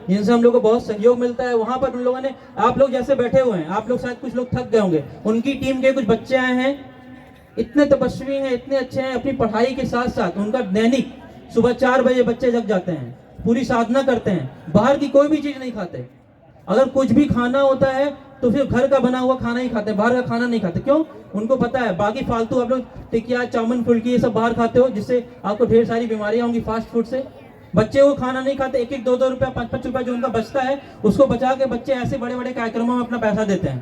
जिनसे हम लोग को बहुत सहयोग मिलता है। वहाँ पर उन लोगों ने, आप लोग जैसे बैठे हुए हैं, आप लोग शायद कुछ लोग थक गए होंगे, उनकी टीम के कुछ बच्चे आए हैं, इतने तपस्वी हैं, इतने अच्छे हैं, अपनी पढ़ाई के साथ साथ उनका दैनिक सुबह 4 बजे बच्चे जग जाते हैं, पूरी साधना करते हैं, बाहर की कोई भी चीज़ नहीं खाते। अगर कुछ भी खाना होता है तो फिर घर का बना हुआ खाना ही खाते हैं, बाहर का खाना नहीं खाते। क्यों? उनको पता है बाकी फालतू आप लोग टिकिया, चाउमीन, फुल्की ये सब बाहर खाते हो, जिससे आपको ढेर सारी बीमारियां होंगी फास्ट फूड से। बच्चे वो खाना नहीं खाते, 1-1, 2-2 रुपया, 5-5 रुपया जो उनका बचता है, उसको बचा के बच्चे ऐसे बड़े बड़े कार्यक्रमों में अपना पैसा देते हैं,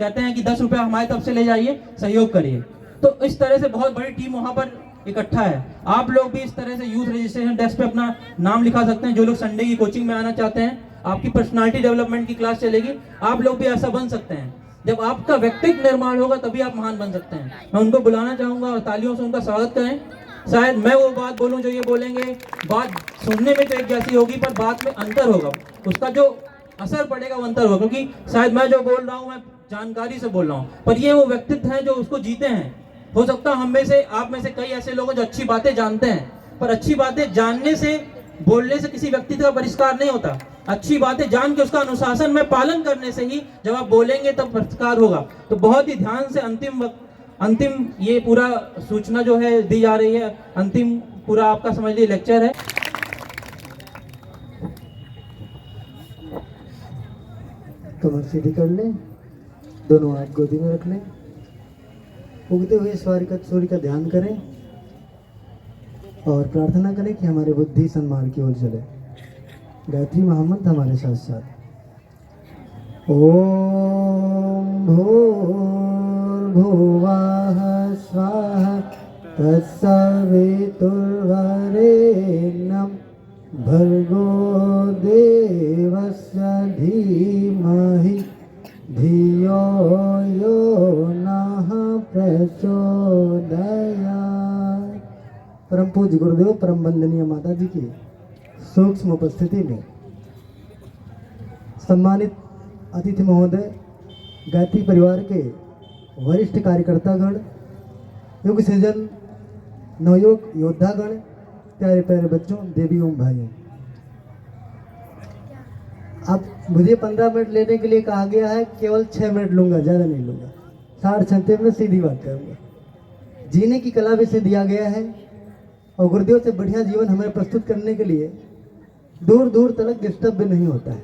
कहते हैं कि 10 रुपया हमारी तरफ से ले जाइए, सहयोग करिए। तो इस तरह से बहुत बड़ी टीम वहां पर इकट्ठा है। आप लोग भी इस तरह से यूथ रजिस्ट्रेशन डेस्क पे अपना नाम लिखा सकते हैं। जो लोग संडे की कोचिंग में आना चाहते हैं, आपकी पर्सनालिटी डेवलपमेंट की क्लास चलेगी, आप लोग भी ऐसा बन सकते हैं। जब आपका व्यक्तित्व निर्माण होगा तभी आप महान बन सकते हैं। मैं उनको बुलाना चाहूंगा और तालियों से उनका स्वागत करें। शायद मैं वो बात बोलूं जो ये बोलेंगे, बात सुनने में तो एक जैसी होगी पर बात में अंतर होगा, उसका जो असर पड़ेगा वो अंतर होगा। क्योंकि शायद मैं जो बोल रहा हूँ मैं जानकारी से बोल रहा हूँ, पर ये वो व्यक्तित्व हैं जो उसको जीते हैं। हो सकता है हम में से, आप में से कई ऐसे लोग हैं जो अच्छी बातें जानते हैं, पर अच्छी बातें जानने से, बोलने से किसी व्यक्तित्व का परिष्कार नहीं होता। अच्छी बातें जान के उसका अनुशासन में पालन करने से ही जब आप बोलेंगे तब परिष्कार होगा। तो बहुत ही ध्यान से अंतिम ये पूरा सूचना जो है दी जा रही है, अंतिम पूरा आपका समझ लीजिए लेक्चर है। कमर सीधी कर लें, दोनों हाथ गोदी में रख लें, उगते हुए सूर्य का ध्यान करें और प्रार्थना करें कि हमारी बुद्धि सन्मार्ग की ओर चले। गायत्री महामंत्र हमारे साथ साथ। ओम भूर्भुवः स्वाहा तत्सवितुर्वरेण्यं भर्गो देवस्य धीमहि धियो यो नः प्रचोदयात्। परम पूज्य गुरुदेव, परम वंदनीय माता जी की सूक्ष्म उपस्थिति में सम्मानित अतिथि महोदय, गायत्री परिवार के वरिष्ठ कार्यकर्तागण, युग सृजन नवयुग योद्धागण, प्यारे प्यारे बच्चों, देवियों, भाइयों, अब मुझे 15 मिनट लेने के लिए कहा गया है, केवल 6 मिनट लूंगा, ज़्यादा नहीं लूंगा। 60 में सीधी बात करूंगा। जीने की कला भी से दिया गया है और गुरुदेव से बढ़िया जीवन हमें प्रस्तुत करने के लिए दूर दूर तक डिस्टर्ब भी नहीं होता है।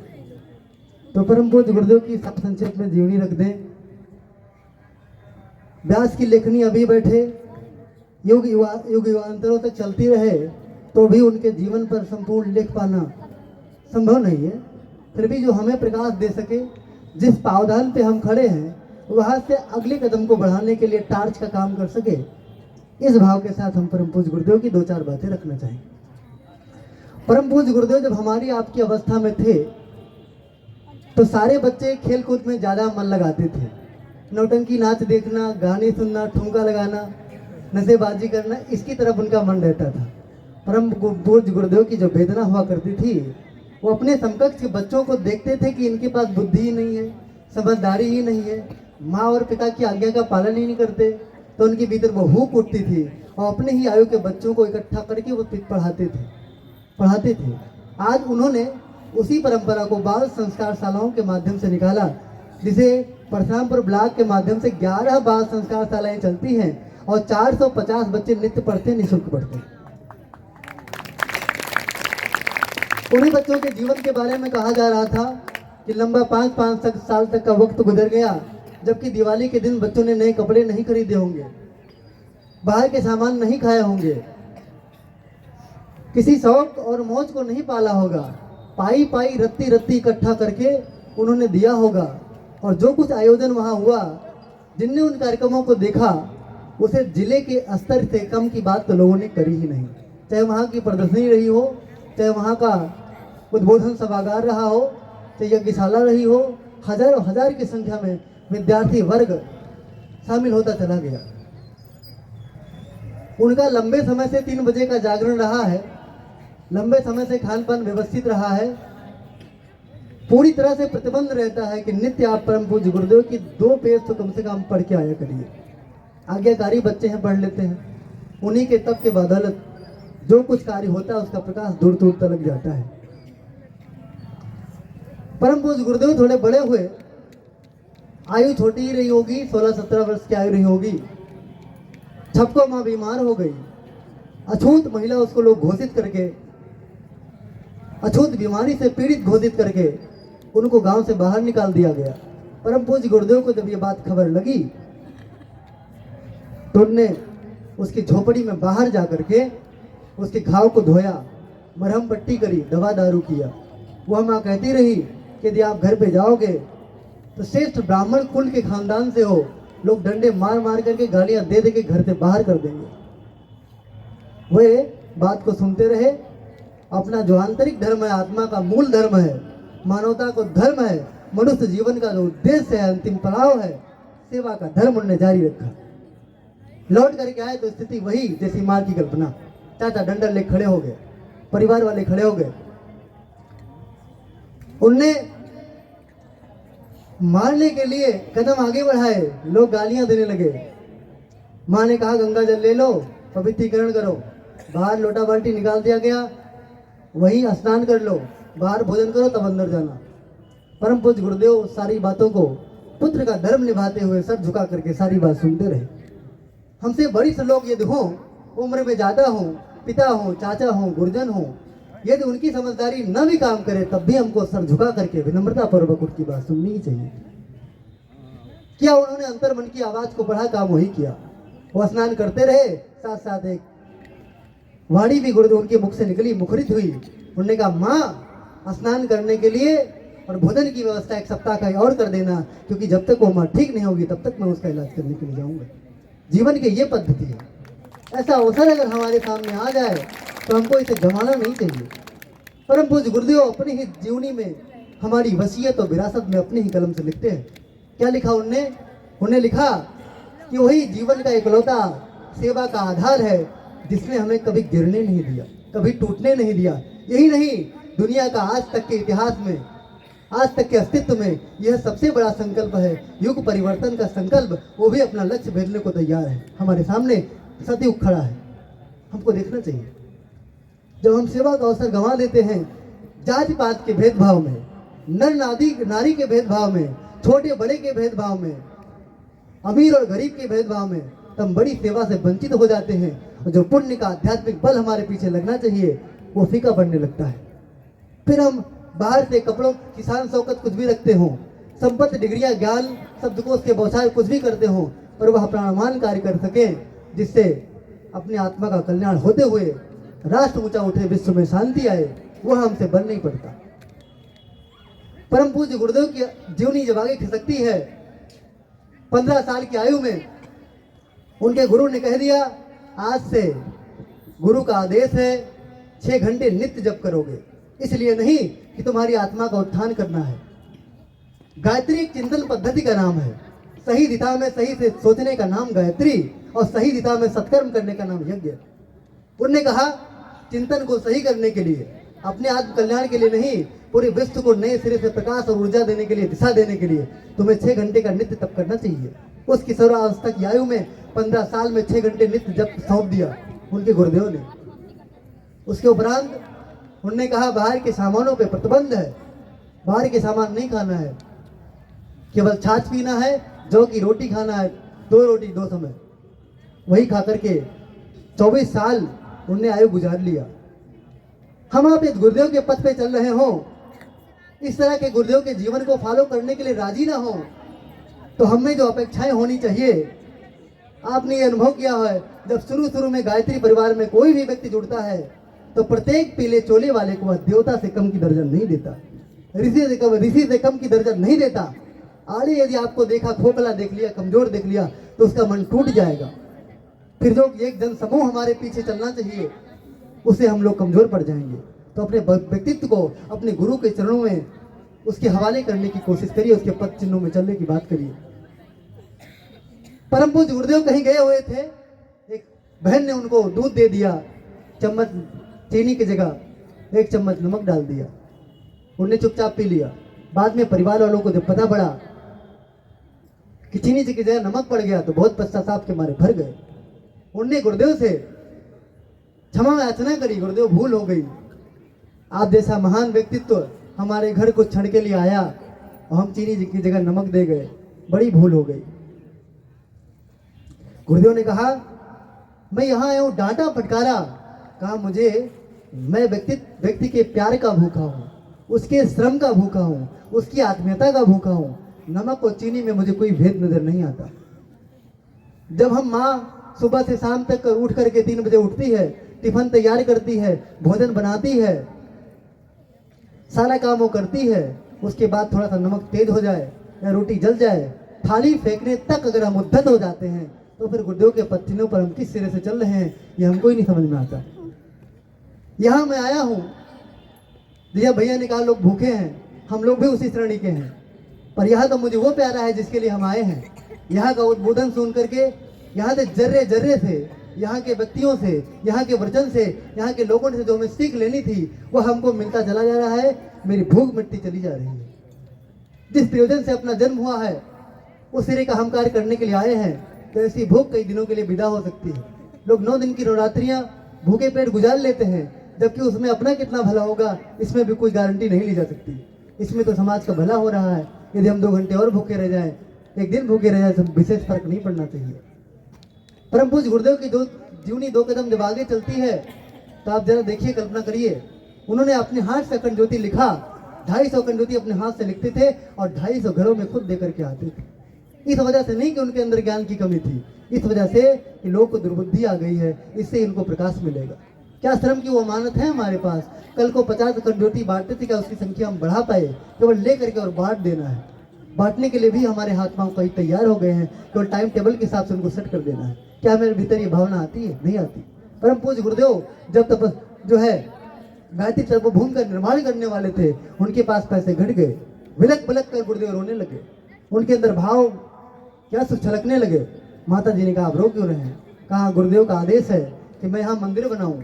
तो परम पूज्य गुरुदेव की सब संक्षेप में जीवनी रख दें। व्यास की लेखनी अभी बैठे युग युगांतरों तक चलती रहे तो भी उनके जीवन पर संपूर्ण लेख पाना संभव नहीं है। फिर भी जो हमें प्रकाश दे सके, जिस पावदान पे हम खड़े हैं वहां से अगले कदम को बढ़ाने के लिए टार्च का काम कर सके, इस भाव के साथ हम परम पूज्य गुरुदेव की 2-4 बातें रखना चाहेंगे। परम पूज्य गुरुदेव जब हमारी आपकी अवस्था में थे तो सारे बच्चे खेल कूद में ज़्यादा मन लगाते थे। नौटंकी नाच देखना, गाने सुनना, ठुमका लगाना, नशेबाजी करना, इसकी तरफ उनका मन रहता था। परम पूज्य गुरुदेव की जो वेदना हुआ करती थी, वो अपने समकक्ष के बच्चों को देखते थे कि इनके पास बुद्धि ही नहीं है, समझदारी ही नहीं है, माँ और पिता की आज्ञा का पालन ही नहीं करते, तो उनके भीतर वो हुक उठती थी और अपने ही आयु के बच्चों को इकट्ठा करके वो पढ़ाते थे। आज उन्होंने उसी परंपरा को बाल संस्कार शालाओं के माध्यम से निकाला, जिसे परशुरामपुर ब्लॉक के माध्यम से 11 बाल संस्कार शालाएं चलती हैं और 450 बच्चे नित्य पढ़ते, निःशुल्क पढ़ते। उन्हीं बच्चों के जीवन के बारे में कहा जा रहा था कि लंबा 5-5 साल तक का वक्त गुजर गया, जबकि दिवाली के दिन बच्चों ने नए कपड़े नहीं खरीदे होंगे, बाहर के सामान नहीं खाए होंगे, किसी शौक और मौज को नहीं पाला होगा, पाई पाई रत्ती रत्ती इकट्ठा करके उन्होंने दिया होगा। और जो कुछ आयोजन वहाँ हुआ, जिनने उन कार्यक्रमों को देखा, उसे जिले के स्तर से कम की बात तो लोगों ने करी ही नहीं। चाहे वहाँ की प्रदर्शनी रही हो, चाहे वहाँ का उद्बोधन सभागार रहा हो, चाहे यज्ञशाला रही हो, हजारों हजार की संख्या में विद्यार्थी वर्ग शामिल होता चला गया। उनका लंबे समय से 3 बजे का जागरण रहा है, लंबे समय से खान पान व्यवस्थित रहा है। पूरी तरह से प्रतिबंध रहता है कि नित्य आप परम पूज्य गुरुदेव की 2 पेज तो कम से कम पढ़ के आया करिए। आज्ञाकारी बच्चे हैं, पढ़ लेते हैं, उन्हीं के तब के बदौलत जो कुछ कार्य होता है उसका प्रकाश दूर दूर तक जाता है। परम पूज्य गुरुदेव थोड़े बड़े हुए, आयु छोटी ही रही होगी, 16-17 वर्ष की आयु रही होगी। छपको माँ बीमार हो गई, अछूत महिला उसको लोग घोषित करके, अछूत बीमारी से पीड़ित घोषित करके उनको गांव से बाहर निकाल दिया गया। परम पूज्य गुरुदेव को जब ये बात खबर लगी तो उनने उसकी झोपड़ी में बाहर जा करके उसके घाव को धोया, मरहम पट्टी करी, दवा दारू किया। वह माँ कहती रही कि यदि आप घर पे जाओगे तो श्रेष्ठ ब्राह्मण कुल के खानदान से हो, लोग डंडे मार मार करके गालियां दे दे के घर से बाहर कर देंगे। वे बात को सुनते रहे। अपना जो आंतरिक धर्म है, आत्मा का मूल धर्म है, मानवता को धर्म है, मनुष्य जीवन का जो उद्देश्य है, अंतिम पड़ाव है, सेवा का धर्म उन्होंने जारी रखा। लौट करके आए तो स्थिति वही जैसी माँ की कल्पना। चाचा डंडा ले खड़े हो गए, परिवार वाले खड़े हो गए, उनने मारने के लिए कदम आगे बढ़ाए, लोग गालियां देने लगे। माँ ने कहा गंगा जल ले लो, पवित्रीकरण करो। बाहर लोटा बाल्टी निकाल दिया गया, वही स्नान कर लो, बाहर भोजन करो तब अंदर जाना। परम पूज्य गुरुदेव सारी बातों को पुत्र का धर्म निभाते हुए सर झुका करके सारी बात सुनते रहे। हमसे वरिष्ठ लोग यदि हों, उम्र में ज्यादा हों, पिता हों, चाचा हों, गुरुजन हों, यदि उनकी समझदारी न भी काम करे तब भी हमको सर झुका करके विनम्रता पूर्वक उनकी बात सुननी ही चाहिए। क्या उन्होंने अंतर मन की आवाज को बढ़ा, काम वही किया। वो स्नान करते रहे, साथ साथ एक वाणी भी गुरुदेव उनके मुख से निकली, मुखरित हुई। उन्होंने कहा माँ स्नान करने के लिए और भोजन की व्यवस्था 1 सप्ताह का और कर देना, क्योंकि जब तक वो माँ ठीक नहीं होगी तब तक मैं उसका इलाज करने के लिए जाऊंगा। जीवन की ये पद्धति है। ऐसा अवसर अगर हमारे सामने आ जाए तो हमको इसे गंवाना नहीं चाहिए। परम पूज्य गुरुदेव अपनी ही जीवनी में हमारी वसीयत और विरासत में अपने ही कलम से लिखते हैं। क्या लिखा उनने? उन्हें लिखा कि वही जीवन का इकलौता सेवा का आधार है जिसने हमें कभी गिरने नहीं दिया, कभी टूटने नहीं दिया। यही नहीं, दुनिया का आज तक के इतिहास में, आज तक के अस्तित्व में यह सबसे बड़ा संकल्प है, युग परिवर्तन का संकल्प। वो भी अपना लक्ष्य भेदने को तैयार है। हमारे सामने सतयुग खड़ा है, हमको देखना चाहिए। जब हम सेवा का अवसर गंवा देते हैं जाति पात के भेदभाव में, नर नारी के भेदभाव में, छोटे बड़े के भेदभाव में, अमीर और गरीब के भेदभाव में, तो हम बड़ी सेवा से वंचित हो जाते हैं। और जो पुण्य का आध्यात्मिक बल हमारे पीछे लगना चाहिए वो फीका पड़ने लगता है। फिर हम बाहर से कपड़ों, किसान शौकत कुछ भी रखते हों, संपत्ति, डिग्रियां, ज्ञान, शब्दकोश के बौछार कुछ भी करते हों, और वह प्राणवान कार्य कर सकें जिससे अपनी आत्मा का कल्याण होते हुए राष्ट्र ऊंचा उठे, विश्व में शांति आए, वह हमसे बन नहीं पड़ता। परम पूज्य गुरुदेव की जीवनी जब आगे खिसकती है, 15 साल की आयु में उनके गुरु ने कह दिया आज से गुरु का आदेश है 6 घंटे नित्य जप करोगे। इसलिए नहीं कि तुम्हारी आत्मा का उत्थान करना है। गायत्री एक चिंतन पद्धति का नाम है। सही दिशा में सही से सोचने का नाम गायत्री, और सही दिशा में सत्कर्म करने का नाम यज्ञ। उन्होंने कहा चिंतन को सही करने के लिए, अपने आत्म कल्याण के लिए नहीं, पूरे विश्व को नए सिरे से प्रकाश और ऊर्जा देने के लिए, दिशा देने के लिए तुम्हें 6 घंटे का नित्य तप करना चाहिए। उस किशोरावस्था की आयु में 15 साल में 6 घंटे नित्य जप सौंप दिया उनके गुरुदेव ने। उसके उपरांत उन्होंने कहा बाहर के सामानों पे प्रतिबंध है, बाहर के सामान नहीं खाना है, केवल छाछ पीना है, जौ की रोटी खाना है, 2 रोटी 2 समय, वही खा करके 24 साल उनने आयु गुजार लिया। हम आप इस गुरुदेव के पथ पे चल रहे हो, इस तरह के गुरुदेव के जीवन को फॉलो करने के लिए राजी ना हो, तो हमें जो अपेक्षाएं होनी चाहिए, आपने ये अनुभव किया है जब शुरू में गायत्री परिवार में कोई भी व्यक्ति जुड़ता है तो प्रत्येक पीले चोले वाले को वह देवता से कम की दर्जन नहीं देता, ऋषि से कम की दर्जन नहीं देता। आड़े यदि आपको देखा, खोखला देख लिया, कमजोर देख लिया तो उसका मन टूट जाएगा। फिर जो एक जन समूह हमारे पीछे चलना चाहिए उसे हम लोग कमजोर पड़ जाएंगे। तो अपने व्यक्तित्व को अपने गुरु के चरणों में उसके हवाले करने की कोशिश करिए, उसके पद चिन्हों में चलने की बात करिए। परम पूज्य गुरुदेव कहीं गए हुए थे, एक बहन ने उनको दूध दे दिया, चम्मच चीनी की जगह 1 चम्मच नमक डाल दिया, उन्होंने चुपचाप पी लिया। बाद में परिवार वालों को जब पता पड़ा कि चीनी की जगह नमक पड़ गया तो बहुत पश्चाताप के मारे भर गए। उनने गुरुदेव से क्षमा याचना करी, गुरुदेव भूल हो गई, आप जैसा महान व्यक्तित्व हमारे घर कुछ क्षण के लिए आया और हम चीनी की जगह नमक दे गए, बड़ी भूल हो गई। गुरुदेव ने कहा मैं यहाँ आया हूँ, डांटा फटकारा, कहा मुझे मैं व्यक्ति के प्यार का भूखा हूँ, उसके श्रम का भूखा हूँ, उसकी आत्मीयता का भूखा हूँ। नमक और चीनी में मुझे कोई भेद नजर नहीं आता। जब हम माँ सुबह से शाम तक उठ करके 3 बजे उठती है, टिफिन तैयार करती है, भोजन बनाती है, सारा काम वो करती है, उसके बाद थोड़ा सा नमक तेज हो जाए या रोटी जल जाए, थाली फेंकने तक अगर हम उद्यत हो जाते हैं तो फिर गुरुदेव के पत्थरों पर हम किस सिरे से चल रहे हैं ये हमको ही नहीं समझ में आता। यहाँ मैं आया हूँ, दिया भैया ने कहा लोग भूखे हैं, हम लोग भी उसी श्रेणी के हैं, पर यहाँ तो मुझे वो प्यारा है जिसके लिए हम आए हैं। यहाँ का उद्बोधन सुन करके, यहाँ से जर्रे जर्रे से, यहाँ के व्यक्तियों से, यहाँ के वचन से, यहाँ के लोगों से जो हमें सीख लेनी थी वो हमको मिलता चला जा रहा है। मेरी भूख मिटती चली जा रही है। जिस प्रयोजन से अपना जन्म हुआ है उस सिरे का हम कार्य करने के लिए आए हैं, तो ऐसी भूख कई दिनों के लिए विदा हो सकती है। लोग 9 दिन की नवरात्रियां भूखे पेट गुजार लेते हैं, जबकि उसमें अपना कितना भला होगा इसमें भी कोई गारंटी नहीं ली जा सकती। इसमें तो समाज का भला हो रहा है। यदि हम 2 घंटे और भूखे रह जाएं, 1 दिन भूखे रह जाए, तो विशेष फर्क नहीं पड़ना चाहिए। परम पूज्य गुरुदेव की जो जीवनी 2 कदम जब आगे चलती है तो आप जरा देखिए, कल्पना करिए, उन्होंने अपने हाथ से अखंड ज्योति लिखा। 250 अखंड ज्योति अपने हाथ से लिखते थे और 250 घरों में खुद देकर के आते थे। इस वजह से नहीं कि उनके अंदर ज्ञान की कमी थी, इस वजह से कि लोगों को दुर्बुद्धि आ गई है, इससे इनको प्रकाश मिलेगा। क्या श्रम की वो अमानत है हमारे पास? कल को 50 अखंड ज्योति बांटते थे, क्या उसकी संख्या हम बढ़ा पाए? केवल ले करके और बांट देना है। बांटने के लिए भी हमारे हाथ पांव कहीं तैयार हो गए हैं, केवल टाइम टेबल के हिसाब से उनको सेट कर देना है। क्या मेरे भीतर ये भावना आती है? नहीं आती। परम पूज्य गुरुदेव जब तक जो है गायत्री तपोभूमि का निर्माण करने वाले थे, उनके पास पैसे घट गए। विलक विलक कर गुरुदेव रोने लगे, उनके अंदर भाव क्या छलकने लगे। माता जी ने कहा आप रो क्यों रहे हैं? कहा गुरुदेव का आदेश है कि मैं यहाँ मंदिर बनाऊं।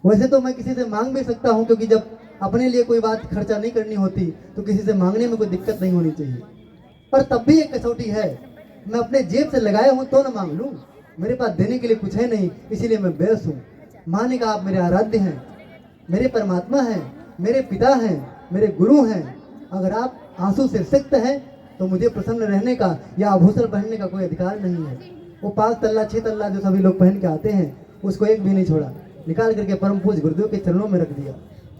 वैसे तो मैं किसी से मांग भी सकता हूँ, क्योंकि जब अपने लिए कोई बात खर्चा नहीं करनी होती तो किसी से मांगने में कोई दिक्कत नहीं होनी चाहिए। पर तब भी एक कसौटी है, मैं अपने जेब से लगाया हूँ तो न मांग लूँ। मेरे पास देने के लिए कुछ है नहीं, इसीलिए मैं बेस हूँ। माँ ने कहा आप मेरे आराध्य हैं, मेरे परमात्मा हैं, मेरे पिता हैं, मेरे गुरु हैं। अगर आप आंसू से सिक्त हैं तो मुझे प्रसन्न रहने का या आभूषण पहनने का कोई अधिकार नहीं है। वो 5 तल्ला 6 तल्ला जो सभी लोग पहन के आते हैं, उसको एक भी नहीं छोड़ा, निकाल करके परम पूज्य गुरुदेव के चरणों में रख दिया।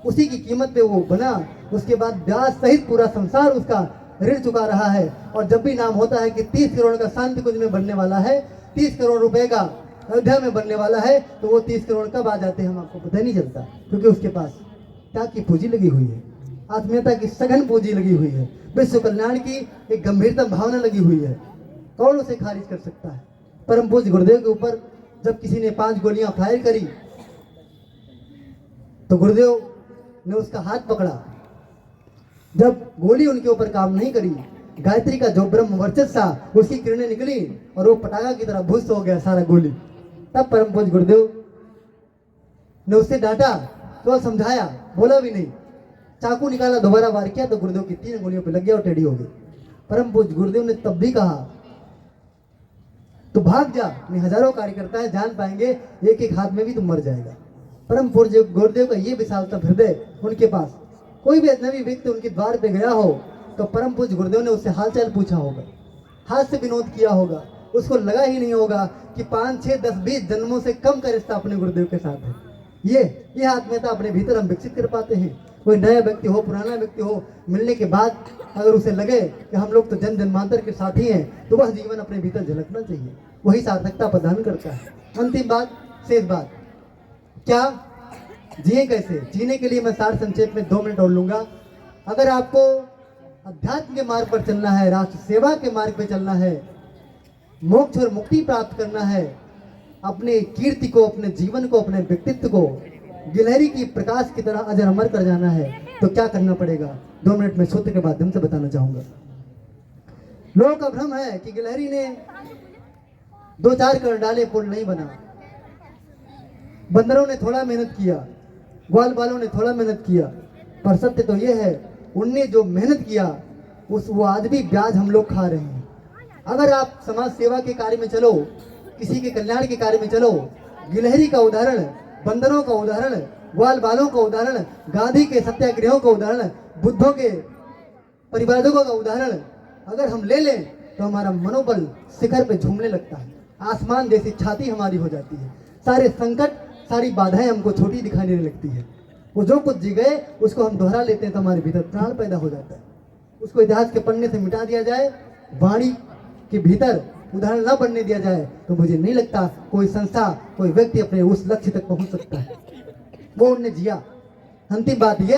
उसी की कीमत पे वो बना। उसके बाद ब्याज सहित पूरा संसार उसका ऋण चुका रहा है। और जब भी नाम होता है कि 30 करोड़ का शांति कुंज में बनने वाला है, 30 करोड़ रुपए का अयोध्या में बनने वाला है, तो वो 30 करोड़ कब आ जाते हैं हम आपको पता नहीं चलता, क्योंकि उसके पास क्या की पूंजी लगी हुई है, आत्मीयता की सघन पूंजी लगी हुई है, विश्व कल्याण की एक गंभीरतम भावना लगी हुई है। कौन उसे खारिज कर सकता है? परम पूज्य गुरुदेव के ऊपर जब किसी ने 5 गोलियां फायर करी तो गुरुदेव ने उसका हाथ पकड़ा। जब गोली उनके ऊपर काम नहीं करी, गायत्री का जो ब्रह्म वर्चस्व था उसकी किरणें निकली और वो पटाखा की तरह भुस हो गया सारा गोली। तब परम पूज्य गुरुदेव ने उससे डांटा तो समझाया, बोला भी नहीं। चाकू निकाला, दोबारा वार किया तो गुरुदेव की 3 गोलियों पे लग गया और टेढ़ी हो गई। परम पूज्य गुरुदेव ने तब भी कहा तो भाग जा, नहीं हजारों कार्यकर्ता है, जान पाएंगे, एक एक हाथ में भी तुम मर जाएगा। परम पूज्य गुरुदेव का ये विशालता हृदय, उनके पास कोई भी अजनबी व्यक्ति उनके द्वार पे गया हो तो परम पूज्य गुरुदेव ने उससे हालचाल पूछा होगा, हाथ से विनोद किया होगा, उसको लगा ही नहीं होगा कि 5, 6, 10, 20 जन्मों से कम का रिश्ता अपने गुरुदेव के साथ है। ये आत्मीयता अपने भीतर हम विकसित कर पाते हैं। कोई नया व्यक्ति हो, पुराना व्यक्ति हो, मिलने के बाद अगर उसे लगे कि हम लोग तो जन्म जन्मांतर के साथी हैं, तो वह जीवन अपने भीतर झलकना चाहिए, वही सार्थकता प्रदान करता है। अंतिम बात, शेष बात, क्या जिए कैसे? जीने के लिए मैं सार संक्षेप में 2 मिनट और लूंगा। अगर आपको अध्यात्म के मार्ग पर चलना है, राष्ट्र सेवा के मार्ग पर चलना है, मोक्ष और मुक्ति प्राप्त करना है, अपने कीर्ति को, अपने जीवन को, अपने व्यक्तित्व को गिलहरी की प्रकाश की तरह अजर अमर कर जाना है, तो क्या करना पड़ेगा? 2 मिनट में सूत्र के माध्यम से बताना चाहूंगा। लोगों का भ्रम है कि गिलहरी ने 2-4 कर डाले, पुल नहीं बना। बंदरों ने थोड़ा मेहनत किया, ग्वाल बालों ने थोड़ा मेहनत किया, पर सत्य तो यह है उनने जो मेहनत किया वो आज भी ब्याज हम लोग खा रहे हैं। अगर आप समाज सेवा के कार्य में चलो, किसी के कल्याण के कार्य में चलो, गिलहरी का उदाहरण, बंदरों का उदाहरण, ग्वाल बालों का उदाहरण, गांधी के सत्याग्रहों का उदाहरण बुद्धों के परिवारों का उदाहरण अगर हम ले लें तो हमारा मनोबल शिखर पे झूमने लगता है, आसमान जैसी छाती हमारी हो जाती है, सारे संकट सारी बाधाएं हमको छोटी दिखाने लगती है। वो जो कुछ जी गए उसको हम दोहरा लेते हैं तो हमारे भीतर प्राण पैदा हो जाता है। उसको इतिहास के पन्ने से मिटा दिया जाए, वाणी के भीतर उदाहरण न बनने दिया जाए तो मुझे नहीं लगता कोई संस्था कोई व्यक्ति अपने उस लक्ष्य तक पहुंच सकता है। वो उनने जिया। अंतिम बात ये,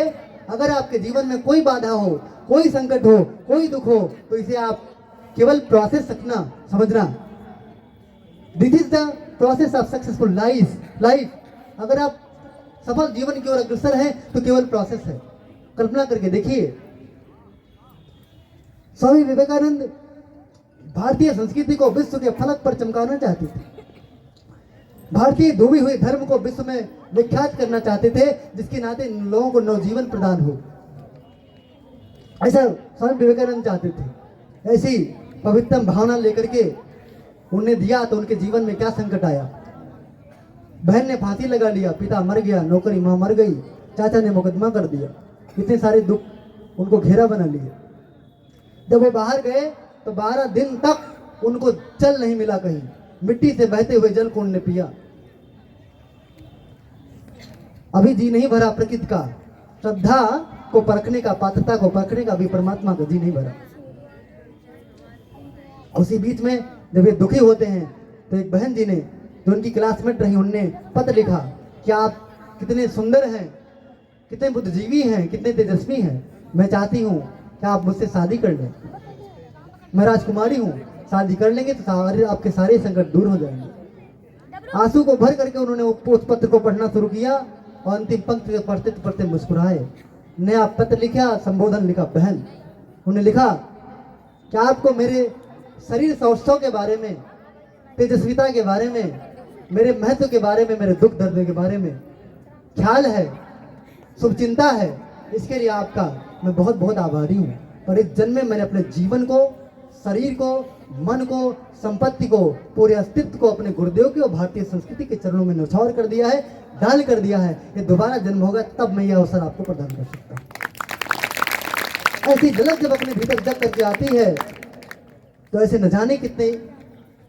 अगर आपके जीवन में कोई बाधा हो, कोई संकट हो, कोई दुख हो, तो इसे आप केवल प्रोसेस समझना। This is the process of successful life. अगर आप सफल जीवन की ओर अग्रसर हैं तो केवल प्रोसेस है। कल्पना करके देखिए, स्वामी विवेकानंद भारतीय संस्कृति को विश्व के फलक पर चमकाना चाहते थे। भारतीय डूबी हुई धर्म को विश्व में विख्यात करना चाहते थे, जिसके नाते इन लोगों को नवजीवन प्रदान हो। ऐसा स्वामी विवेकानंद चाहते थे। ऐसी पवित्र भावना लेकर के उन्हें दिया तो उनके जीवन में क्या संकट आया। बहन ने फांसी लगा लिया, पिता मर गया, नौकरी मां मर गई, चाचा ने मुकदमा कर दिया, इतने सारे दुख उनको घेरा बना लिए। जब वो बाहर गए तो 12 दिन तक उनको जल नहीं मिला कहीं, मिट्टी से बहते हुए जल को उन्होंने पिया। अभी जी नहीं भरा प्रकृति का, श्रद्धा को परखने का, पात्रता को परखने का भी परमात्मा का जी नहीं भरा। उसी बीच में जब ये दुखी होते हैं तो एक बहन जी ने, जो उनकी क्लासमेट रही, उनने पत्र लिखा कि आप कितने सुंदर हैं, कितने बुद्धिजीवी हैं, कितने तेजस्वी हैं, मैं चाहती हूँ कि आप मुझसे शादी कर लें। मैं राजकुमारी हूँ, शादी कर लेंगे तो आपके सारे संकट दूर हो जाएंगे। आंसू को भर करके उन्होंने उस पत्र को पढ़ना शुरू किया और अंतिम पंक्ति पढ़ते पढ़ते मुस्कुराए। नया पत्र लिखा, संबोधन लिखा, बहन उन्होंने लिखा कि आपको मेरे शरीर सौष्ठव के बारे में, तेजस्विता के बारे में, मेरे महत्व के बारे में, मेरे दुख दर्द के बारे में ख्याल है, शुभचिंता है। इसके लिए आपका मैं बहुत बहुत आभारी हूँ। और इस जन्म में मैंने अपने जीवन को, शरीर को, मन को, संपत्ति को, पूरे अस्तित्व को अपने गुरुदेव के और भारतीय संस्कृति के चरणों में न्यौछावर कर दिया है, दान कर दिया है। ये दोबारा जन्म होगा तब मैं यह अवसर आपको प्रदान कर सकता हूँ। ऐसी झलक जब अपने भीतर जग करके आती है तो ऐसे न जाने कितने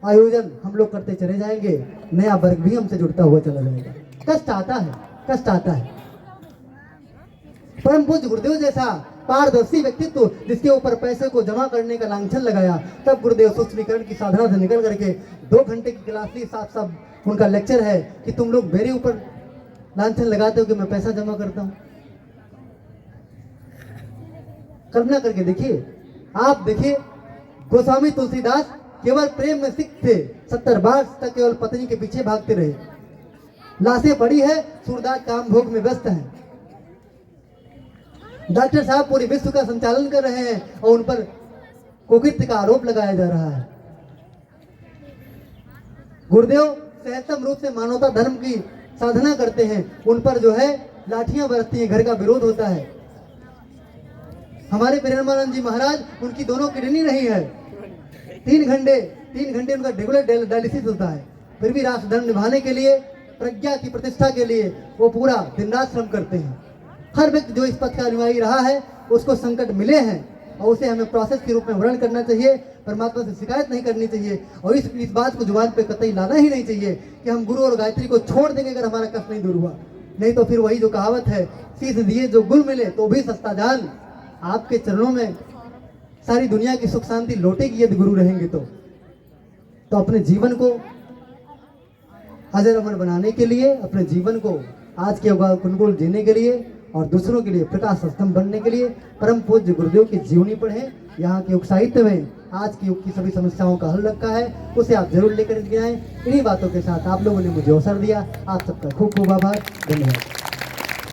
आयोजन हम लोग करते चले जाएंगे, नया वर्ग भी हमसे जुड़ता हुआ चला जाएगा। कष्ट आता है, कष्ट आता है। परम पूज्य गुरुदेव जैसा पारदर्शी व्यक्तित्व, जिसके ऊपर पैसे को जमा करने का लांछन लगाया, तब गुरुदेव सूक्ष्मीकरण की साधना से निकल करके 2 घंटे की क्लास ली, साफ उनका लेक्चर है कि तुम लोग मेरे ऊपर लांछन लगाते हो कि मैं पैसा जमा करता हूं। कल्पना करके देखिए, आप देखिए गोस्वामी तुलसीदास केवल प्रेम में सिख थे, 70 वर्ष तक केवल पत्नी के पीछे भागते रहे। लाशें पड़ी है, सूरदास काम भोग में व्यस्त हैं। डॉक्टर साहब पूरे विश्व का संचालन कर रहे हैं और उन पर कुकृत्य का आरोप लगाया जा रहा है। गुरुदेव सहजतम रूप से मानवता धर्म की साधना करते हैं, उन पर जो है लाठियां बरसती हैं, घर का विरोध होता है। हमारे प्रेमानंद जी महाराज, उनकी दोनों किडनी नहीं है, 3 घंटे उनका रेगुलर डायलिसिस होता है, फिर भी राष्ट्र धर्म निभाने के लिए, प्रज्ञा की प्रतिष्ठा के लिए वो पूरा दिन रात श्रम करते हैं। हर व्यक्ति जो इस पथ का अनुयायी रहा है उसको संकट मिले हैं और उसे हमें प्रोसेस के रूप में वर्णन करना चाहिए, परमात्मा से शिकायत नहीं करनी चाहिए और इस बात को जुबान पे कतई लाना ही नहीं चाहिए कि हम गुरु और गायत्री को छोड़ देंगे अगर हमारा कष्ट नहीं दूर हुआ। नहीं तो फिर वही जो कहावत है, शीश दिए जो गुल मिले तो भी सस्ता जान। आपके चरणों में सारी दुनिया की सुख शांति लौटेगी यदि गुरु रहेंगे तो अपने जीवन को अजर अमर बनाने के लिए, अपने जीवन को आज के अनुकूल जीने के लिए और दूसरों के लिए प्रकाश स्तंभ बनने के लिए परम पूज्य गुरुदेव की जीवनी पढ़ें। यहाँ के युग साहित्य में आज के युग की सभी समस्याओं का हल रखा है, उसे आप जरूर लेकर के आएं। इन्हीं बातों के साथ आप लोगों ने मुझे अवसर दिया, आप सबका खूब खूब आभार, धन्यवाद।